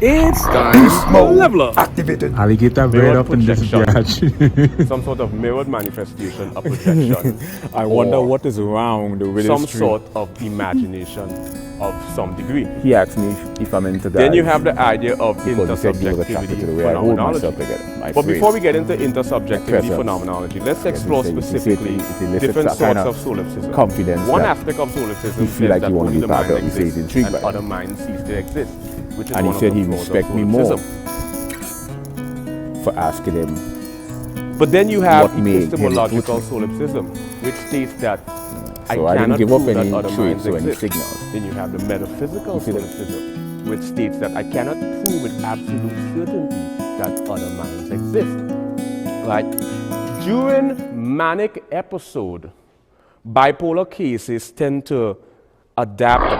It's time to level up. Activated. Alligator bread up in this garage. Some sort of mirrored manifestation, a projection. I wonder what is wrong with some this tree. sort of imagination of some degree. He asked me if I'm into that. Then you have the idea of because he said he was attracted to the way I hold myself intersubjectivity. together. My But phrase. before we get into intersubjectivity presence. phenomenology, let's Yes, explore he said- he said specifically it elicits different that kind sorts of of solipsism. confidence One that aspect of solipsism you feel is like that you wanna only be the part mind of it. He said he's exists intrigued and by other it. minds cease to exist, which is And he one said of the he flaws of respect me more solipsism. for asking him. But then you have What made him epistemological put solipsism, which states that So I didn't cannot give up prove any that other minds traits or any exist. signals. Then you have the metaphysical You see that? solipsism, which states that I cannot prove with absolute certainty that other minds exist. Right? During manic episode, bipolar cases tend to adapt